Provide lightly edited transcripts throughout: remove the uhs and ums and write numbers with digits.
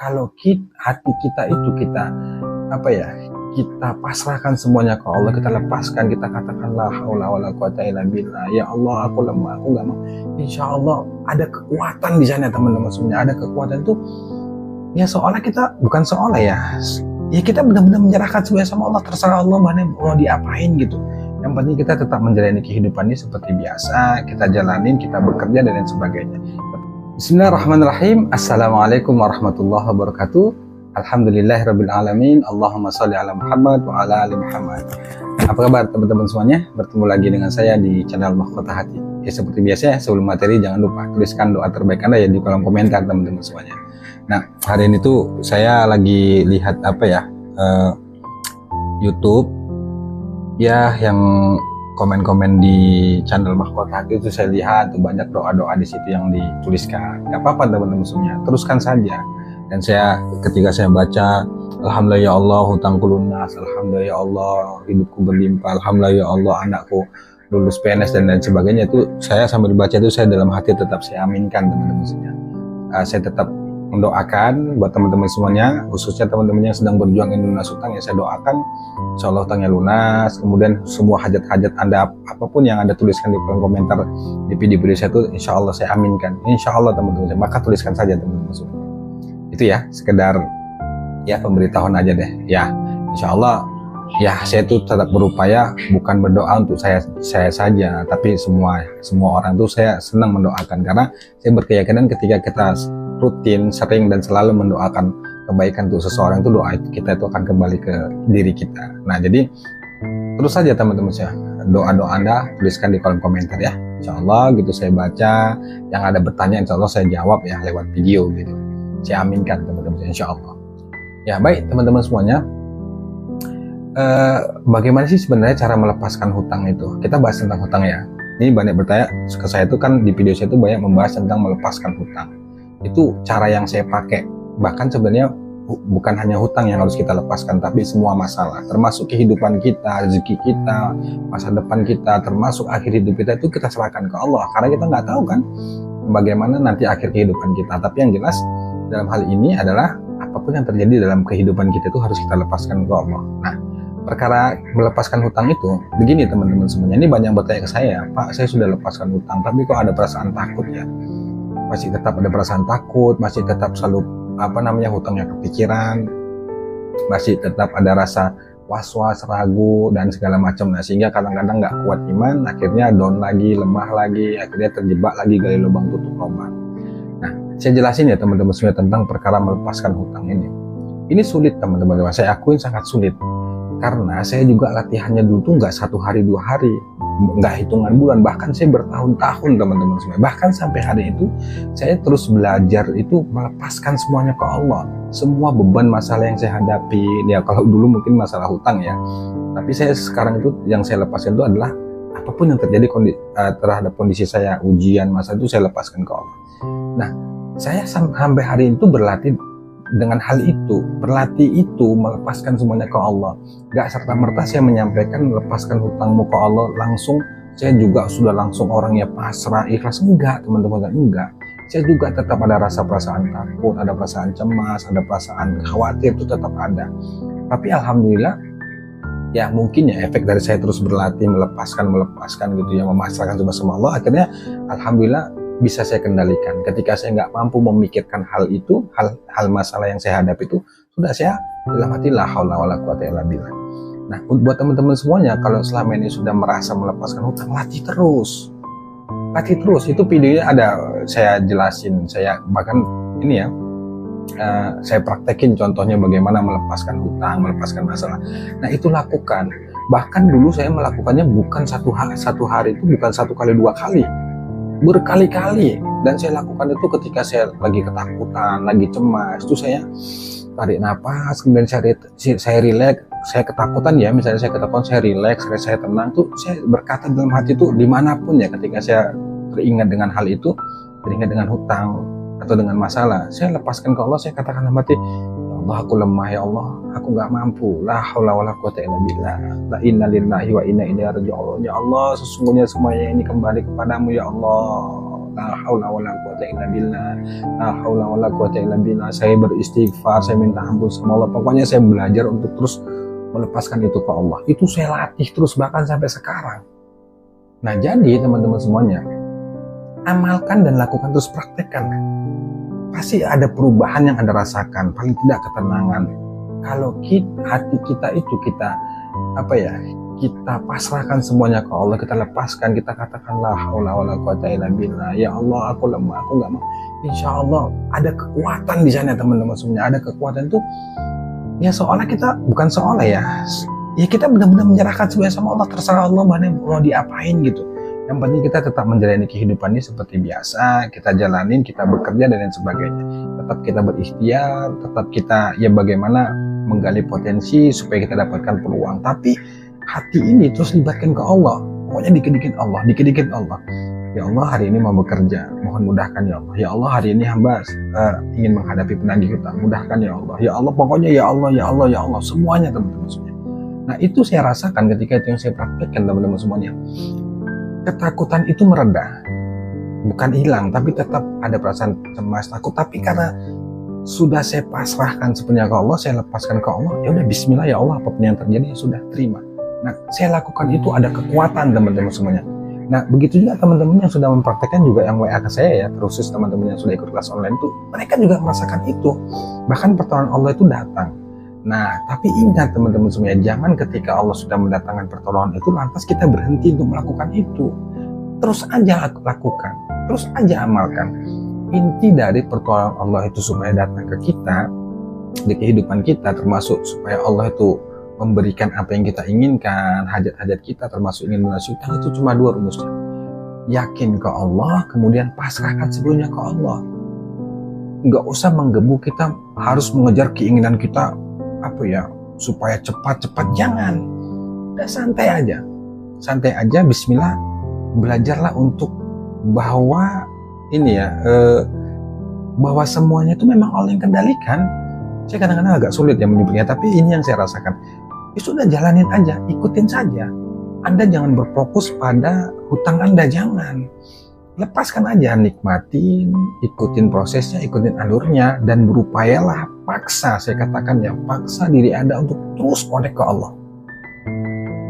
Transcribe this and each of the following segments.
kalau hati kita itu kita apa ya, kita pasrahkan semuanya ke Allah, kita lepaskan, kita katakan la haula wala quwata illa billah, ya Allah aku lemah, aku nggak mau, insya Allah ada kekuatan di sana teman-teman semuanya. Ada kekuatan itu ya, seolah kita bukan seolah ya kita benar-benar menyerahkan semuanya sama Allah, terserah Allah mau diapain gitu. Yang penting kita tetap menjalani kehidupan ini seperti biasa, kita jalanin, kita bekerja dan lain sebagainya. Bismillahirrahmanirrahim. Assalamualaikum warahmatullahi wabarakatuh. Alhamdulillahirrabbilalamin. Allahumma sholli ala Muhammad wa ala ali Muhammad. Apa kabar teman-teman semuanya? Bertemu lagi dengan saya di channel Mahkota Hati. Ya seperti biasa ya, sebelum materi jangan lupa tuliskan doa terbaik Anda ya di kolom komentar teman-teman semuanya. Nah, hari ini tuh saya lagi lihat YouTube ya, yang komen-komen di channel Mahkota Hati itu saya lihat tuh banyak doa-doa di situ yang dituliskan. Gak apa-apa teman-teman semuanya, teruskan saja. Dan ketika saya baca, alhamdulillah ya Allah hutangku lunas, alhamdulillah ya Allah hidupku berlimpah, alhamdulillah ya Allah anakku lulus PNS dan lain sebagainya, itu saya sambil baca itu saya dalam hati tetap saya aminkan teman-teman semuanya. Saya tetap mendoakan buat teman-teman semuanya, khususnya teman-teman yang sedang berjuang ingin lunas hutang, ya saya doakan insya Allah hutangnya lunas. Kemudian semua hajat-hajat Anda, apapun yang Anda tuliskan di kolom komentar di video-video saya itu insya Allah saya aminkan, insya Allah teman-teman. Maka tuliskan saja teman-teman semua. Itu ya, sekedar ya pemberitahuan aja deh ya. Insya Allah ya, saya tuh tetap berupaya bukan berdoa untuk saya saja, tapi semua orang tuh saya senang mendoakan, karena saya berkeyakinan ketika kita rutin, sering dan selalu mendoakan kebaikan untuk seseorang, itu doa kita itu akan kembali ke diri kita. Nah jadi terus saja teman-teman saya, doa-doa Anda tuliskan di kolom komentar ya. Insya Allah gitu saya baca, yang ada bertanya insya Allah saya jawab ya lewat video gitu. Saya aminkan teman-teman insya Allah. Ya baik teman-teman semuanya, bagaimana sih sebenarnya cara melepaskan hutang itu? Kita bahas tentang hutang ya. Ini banyak bertanya ke saya itu kan, di video saya itu banyak membahas tentang melepaskan hutang. Itu cara yang saya pakai. Bahkan sebenarnya bukan hanya hutang yang harus kita lepaskan, tapi semua masalah, termasuk kehidupan kita, rezeki kita, masa depan kita, termasuk akhir hidup kita, itu kita serahkan ke Allah, karena kita nggak tahu kan bagaimana nanti akhir kehidupan kita. Tapi yang jelas dalam hal ini adalah apapun yang terjadi dalam kehidupan kita itu harus kita lepaskan ke Allah. Nah, perkara melepaskan hutang itu begini teman-teman semuanya. Ini banyak bertanya ke saya, Pak saya sudah lepaskan hutang tapi kok ada perasaan takut ya, masih tetap ada perasaan takut, masih tetap selalu hutangnya kepikiran, masih tetap ada rasa was-was, ragu dan segala macam. Nah sehingga kadang-kadang nggak kuat iman, akhirnya down lagi, lemah lagi, akhirnya terjebak lagi gali lubang tutup lubang. Nah saya jelasin ya teman-teman semua tentang perkara melepaskan hutang ini. Ini sulit teman-teman, saya akuin sangat sulit, karena saya juga latihannya dulu tuh nggak 1 hari 2 hari, nggak hitungan bulan, bahkan saya bertahun-tahun teman-teman semua. Bahkan sampai hari itu saya terus belajar itu melepaskan semuanya ke Allah. Semua beban masalah yang saya hadapi ya, kalau dulu mungkin masalah hutang ya, tapi saya sekarang itu yang saya lepaskan itu adalah apapun yang terjadi terhadap kondisi saya, ujian masa itu saya lepaskan ke Allah. Nah saya sampai hari itu berlatih dengan hal itu, berlatih itu melepaskan semuanya ke Allah. Gak serta-merta saya menyampaikan melepaskan hutangmu ke Allah langsung saya juga sudah langsung orangnya pasrah ikhlas, enggak teman-teman, enggak. Saya juga tetap ada rasa perasaan takut, ada perasaan cemas, ada perasaan khawatir, itu tetap ada. Tapi alhamdulillah ya, mungkin ya efek dari saya terus berlatih melepaskan gitu ya, memasrahkan sama Allah, akhirnya alhamdulillah bisa saya kendalikan. Ketika saya nggak mampu memikirkan hal itu, hal masalah yang saya hadapi itu, sudah saya dalam hati la haula wala quwata illa billah. Nah buat teman-teman semuanya, kalau selama ini sudah merasa melepaskan hutang, latih terus. Itu videonya ada saya jelasin, saya bahkan ini ya saya praktekin contohnya bagaimana melepaskan hutang, melepaskan masalah. Nah itu lakukan. Bahkan dulu saya melakukannya bukan satu hari itu, bukan 1 kali 2 kali, berkali-kali. Dan saya lakukan itu ketika saya lagi ketakutan, lagi cemas, itu saya tarik nafas, kemudian saya relax. Saya ketakutan ya, misalnya saya ketakutan, saya relax, saya tenang, tuh saya berkata dalam hati itu dimanapun ya, ketika saya teringat dengan hal itu, teringat dengan hutang atau dengan masalah, saya lepaskan ke Allah. Saya katakan dalam hati, ya Allah aku lemah ya Allah, aku nggak mampu, la haula wala quwata illa billah, la inna lillahi wa inna ilaihi raji'un, ya Allah sesungguhnya semuanya ini kembali kepadamu ya Allah, la haula wala quwata illa billah, la haula wala quwata illa billah. Saya beristighfar, saya minta ampun sama Allah. Pokoknya saya belajar untuk terus melepaskan itu ke Allah. Itu saya latih terus bahkan sampai sekarang. Nah, jadi teman-teman semuanya, amalkan dan lakukan, terus praktekkan. Pasti ada perubahan yang Anda rasakan, paling tidak ketenangan. Kalau hati kita itu kita pasrahkan semuanya ke Allah, kita lepaskan, kita katakan la haula wala quwata illa billah. Ya Allah, aku lemah, aku nggak mau. Insya Allah ada kekuatan di sana teman-teman semuanya. Ada kekuatan itu ya, seolah kita bukan seolah ya kita benar-benar menyerahkan semuanya sama Allah. Terserah Allah mau diapain gitu. Yang penting kita tetap menjalani kehidupan ini seperti biasa, kita jalanin, kita bekerja dan lain sebagainya. Tetap kita berikhtiar, tetap kita bagaimana menggali potensi supaya kita dapatkan peluang. Tapi hati ini terus libatkan ke Allah. Pokoknya dikit-dikit Allah. Ya Allah, hari ini mau bekerja, mohon mudahkan ya Allah. Ya Allah, hari ini hamba ingin menghadapi penagih hutang, mudahkan ya Allah. Ya Allah, pokoknya ya Allah, semuanya teman-teman semuanya. Nah, itu saya rasakan ketika itu yang saya praktekkan teman-teman semuanya. Ketakutan itu mereda, bukan hilang, tapi tetap ada perasaan cemas, takut. Tapi karena sudah saya pasrahkan sepenuhnya ke Allah, saya lepaskan ke Allah, ya udah bismillah ya Allah, apapun yang terjadi ya sudah, terima. Nah, saya lakukan itu ada kekuatan teman-teman semuanya. Nah, begitu juga teman-teman yang sudah mempraktekkan juga yang WA ke saya ya, khusus teman-teman yang sudah ikut kelas online itu, mereka juga merasakan itu. Bahkan pertolongan Allah itu datang. Nah, tapi ingat teman-teman semuanya, jangan ketika Allah sudah mendatangkan pertolongan itu lantas kita berhenti untuk melakukan itu. Terus aja lakukan, terus aja amalkan. Inti dari pertolongan Allah itu supaya datang ke kita di kehidupan kita, termasuk supaya Allah itu memberikan apa yang kita inginkan, hajat-hajat kita, termasuk ingin melunasi hutang, itu cuma dua rumusnya. Yakin ke Allah, kemudian pasrahkan seluruhnya ke Allah. Nggak usah menggebu kita harus mengejar keinginan kita supaya cepat-cepat, jangan. Udah santai aja, bismillah. Belajarlah untuk bahwa bahwa semuanya itu memang Allah yang kendalikan. Saya kadang-kadang agak sulit ya menyebutnya, tapi ini yang saya rasakan. Ya sudah, jalanin aja, ikutin saja. Anda jangan berfokus pada hutang Anda, jangan. Lepaskan aja, nikmatin, ikutin prosesnya, ikutin alurnya, dan berupayalah, paksa, saya katakan ya, paksa diri Anda untuk terus connect ke Allah.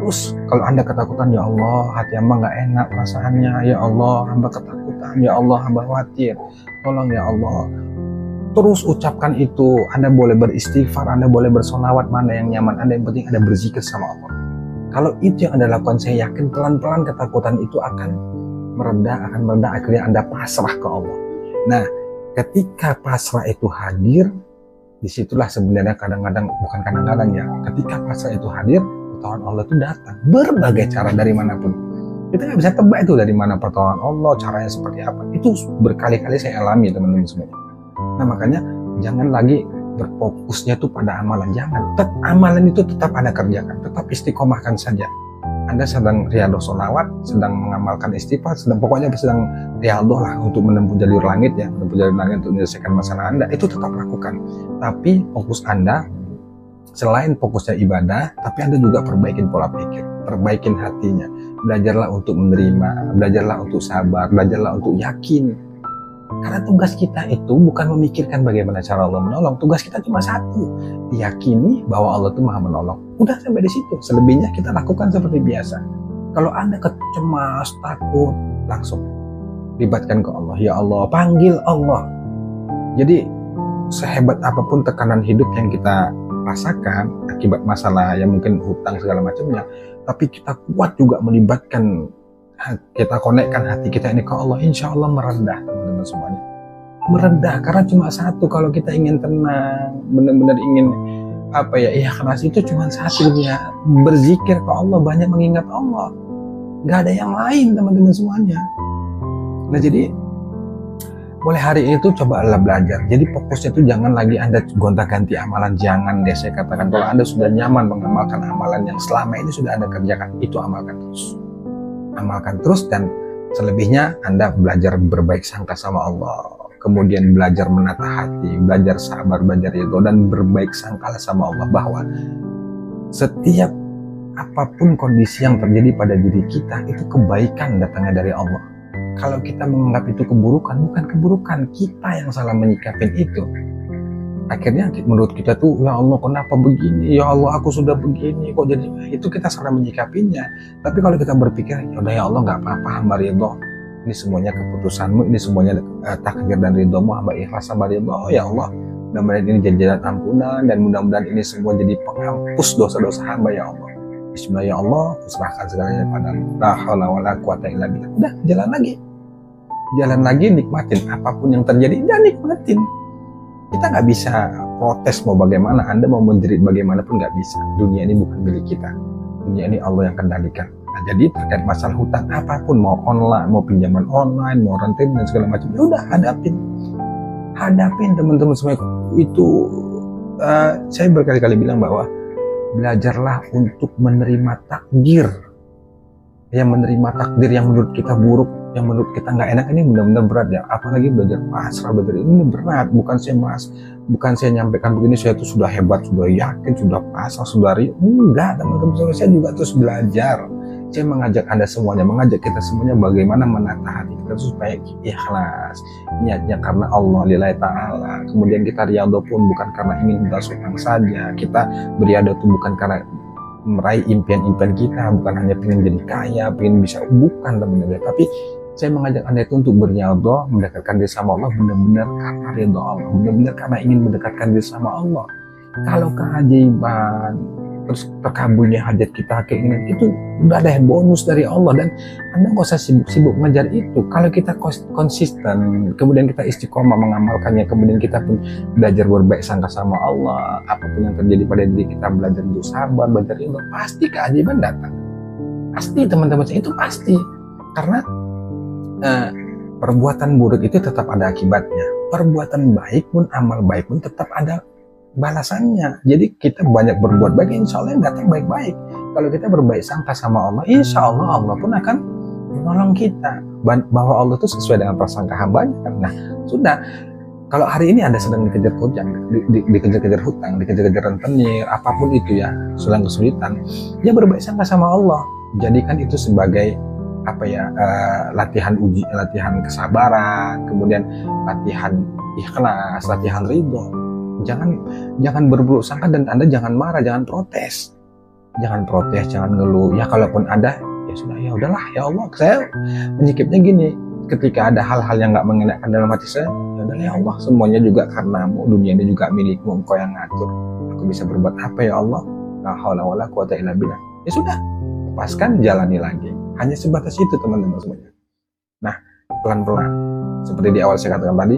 Terus, kalau Anda ketakutan, ya Allah, hati hamba nggak enak perasaannya, ya Allah, hamba ketakutan, ya Allah, hamba khawatir, tolong ya Allah. Terus ucapkan itu, Anda boleh beristighfar, Anda boleh bersolawat, mana yang nyaman Anda, yang penting Anda berzikir sama Allah. Kalau itu yang Anda lakukan, saya yakin pelan-pelan ketakutan itu akan mereda, akhirnya Anda pasrah ke Allah. Nah, ketika pasrah itu hadir, disitulah sebenarnya bukan kadang-kadang ya, ketika pasrah itu hadir, pertolongan Allah itu datang, berbagai cara dari manapun. Kita nggak bisa tebak itu dari mana pertolongan Allah, caranya seperti apa. Itu berkali-kali saya alami teman-teman semuanya. Nah, makanya jangan lagi berfokusnya tuh pada amalan, jangan. Amalan itu tetap Anda kerjakan, tetap istiqomahkan saja. Anda sedang riyadhah sholawat, sedang mengamalkan istighfar, sedang riyadhah lah untuk menempuh jalur langit ya, menempuh jalur langit untuk menyelesaikan masalah Anda, itu tetap lakukan. Tapi fokus Anda, selain fokusnya ibadah, tapi Anda juga perbaikin pola pikir, perbaikin hatinya. Belajarlah untuk menerima, belajarlah untuk sabar, belajarlah untuk yakin. Karena tugas kita itu bukan memikirkan bagaimana cara Allah menolong. Tugas kita cuma satu, diyakini bahwa Allah itu Maha menolong. Udah sampai di situ. Selebihnya kita lakukan seperti biasa. Kalau Anda cemas, takut, langsung libatkan ke Allah. Ya Allah, panggil Allah. Jadi sehebat apapun tekanan hidup yang kita rasakan akibat masalah yang mungkin hutang segala macamnya, tapi kita kuat juga melibatkan, kita konekkan hati kita ini ke Allah, insya Allah merendah teman-teman semuanya. Merendah karena cuma satu, kalau kita ingin tenang, benar-benar ingin ikhlas itu cuma satu ya, berzikir ke Allah, banyak mengingat Allah. Gak ada yang lain teman-teman semuanya. Nah, jadi mulai hari ini tuh coba Anda belajar. Jadi fokusnya tuh jangan lagi Anda gonta-ganti amalan, jangan deh. Saya katakan kalau Anda sudah nyaman mengamalkan amalan yang selama ini sudah Anda kerjakan, itu amalkan terus, dan selebihnya Anda belajar berbaik sangka sama Allah, kemudian belajar menata hati, belajar sabar, belajar itu, dan berbaik sangka sama Allah bahwa setiap apapun kondisi yang terjadi pada diri kita itu kebaikan datangnya dari Allah. Kalau kita menganggap itu keburukan, bukan keburukan, kita yang salah menyikapin itu. Akhirnya menurut kita tuh, ya Allah kenapa begini, ya Allah aku sudah begini kok jadi, itu kita salah menyikapinya. Tapi kalau kita berpikir, yaudah ya Allah nggak apa-apa, hamba ridho, ini semuanya keputusanmu, ini semuanya takdir dan ridhomu, hamba ikhlas, hamba ridho, ya Allah mudah-mudahan ini jadi jalan ampunan, dan mudah-mudahan ini semua jadi penghapus dosa-dosa hamba ya Allah. Bismillah ya Allah, kuserahkan segalanya padamu, la haula wala quwata illa billah. Udah, jalan lagi, nikmatin apapun yang terjadi, dan nikmatin. Kita nggak bisa protes mau bagaimana, Anda mau menjerit bagaimanapun nggak bisa. Dunia ini bukan milik kita. Dunia ini Allah yang kendalikan. Nah, jadi terkait masalah hutang apapun, mau online, mau pinjaman online, mau rentenir dan segala macam, ya udah hadapin teman-teman semua. Itu saya berkali-kali bilang bahwa belajarlah untuk menerima takdir. Yang menerima takdir yang menurut kita buruk, yang menurut kita nggak enak, ini benar-benar berat ya. Apalagi belajar pasrah, belajar ini berat. Bukan saya nyampaikan begini saya tuh sudah hebat, sudah yakin, sudah pasrah, sudah enggak teman-teman. Saya juga terus belajar. Saya mengajak Anda semuanya, mengajak kita semuanya bagaimana menata hati kita supaya ikhlas, niatnya karena Allah lillahi ta'ala. Kemudian kita riyadhah pun bukan karena ingin membalas hutang saja. Kita beriadah itu bukan karena meraih impian-impian kita, bukan hanya pengen jadi kaya, pengen bisa, bukan teman-teman. Tapi saya mengajak Anda itu untuk beriadah, mendekatkan diri sama Allah benar-benar karena ridha Allah, benar-benar karena ingin mendekatkan diri sama Allah. Kalau keajaiban terus terkabulnya hajat kita, keinginan itu udah ada bonus dari Allah, dan Anda nggak usah sibuk-sibuk mengejar itu. Kalau kita konsisten, kemudian kita istiqomah mengamalkannya, kemudian kita pun belajar berbaik sangka sama Allah, apapun yang terjadi pada diri kita, belajar untuk sabar, belajar itu, pasti keajaiban datang. Pasti teman-teman, itu pasti. Karena perbuatan buruk itu tetap ada akibatnya. Perbuatan baik pun, amal baik pun tetap ada balasannya. Jadi kita banyak berbuat baik, insya Allah yang datang baik-baik. Kalau kita berbaik sangka sama Allah, insya Allah Allah pun akan menolong kita. Bahwa Allah itu sesuai dengan prasangka hambanya kan. Nah sudah, kalau hari ini Anda sedang dikejar hutang, dikejar-kejar hutang, dikejar-kejar rentenir, apapun itu ya, sedang kesulitan, ya berbaik sangka sama Allah. Jadikan itu sebagai latihan kesabaran, kemudian latihan ikhlas, latihan ridho. Jangan berburuk sangka, dan Anda jangan marah, jangan protes, jangan ngeluh. Ya kalaupun ada, ya sudah, ya udahlah ya Allah. Saya menyikapnya gini, ketika ada hal-hal yang nggak mengenakan dalam hati saya, ya udahlah ya Allah, semuanya juga karenamu, dunia ini juga milikmu, Engkau yang ngatur. Aku bisa berbuat apa ya Allah? La haula wala quwata illa billah. Ya sudah, lepaskan, jalani lagi. Hanya sebatas itu teman-teman semuanya. Nah, pelan-pelan, seperti di awal saya katakan tadi,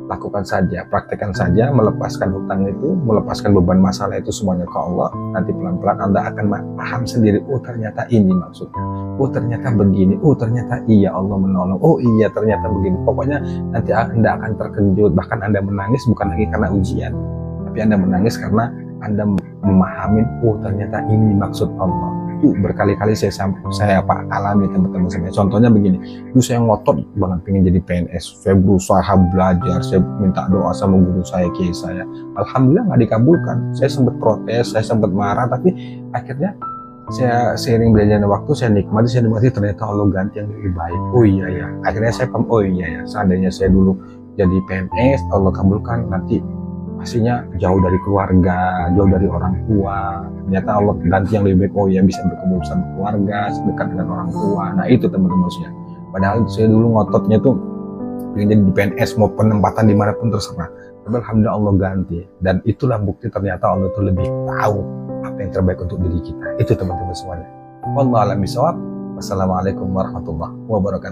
lakukan saja, praktekkan saja, melepaskan hutang itu, melepaskan beban masalah itu semuanya ke Allah. Nanti pelan-pelan Anda akan paham sendiri, oh ternyata ini maksudnya, oh ternyata begini, oh ternyata iya Allah menolong, oh iya ternyata begini. Pokoknya nanti Anda akan terkejut, bahkan Anda menangis bukan lagi karena ujian, tapi Anda menangis karena Anda memahami, oh ternyata ini maksud Allah. Itu berkali-kali saya alami teman-teman semua. Contohnya begini, dulu saya ngotot banget pengen jadi PNS, saya berusaha belajar, saya minta doa sama guru saya, kiai saya, alhamdulillah nggak dikabulkan. Saya sempat protes, saya sempat marah, tapi akhirnya saya seiring berjalannya waktu, saya nikmati, ternyata Allah ganti yang lebih baik. Oh iya ya, akhirnya saya paham, oh iya ya, seandainya saya dulu jadi PNS, Allah kabulkan, nanti pastinya jauh dari keluarga, jauh dari orang tua. Ternyata Allah ganti yang lebih baik. Oh ya, bisa berkumpul sama keluarga, dekat dengan orang tua. Nah itu teman-teman maksudnya. Padahal saya dulu ngototnya tuh pengen jadi di PNS, mau penempatan dimanapun terserah. Tapi alhamdulillah Allah ganti. Dan itulah bukti ternyata Allah itu lebih tahu apa yang terbaik untuk diri kita. Itu teman-teman semuanya. Wallahu a'lam bishawab. Wassalamualaikum warahmatullahi wabarakatuh.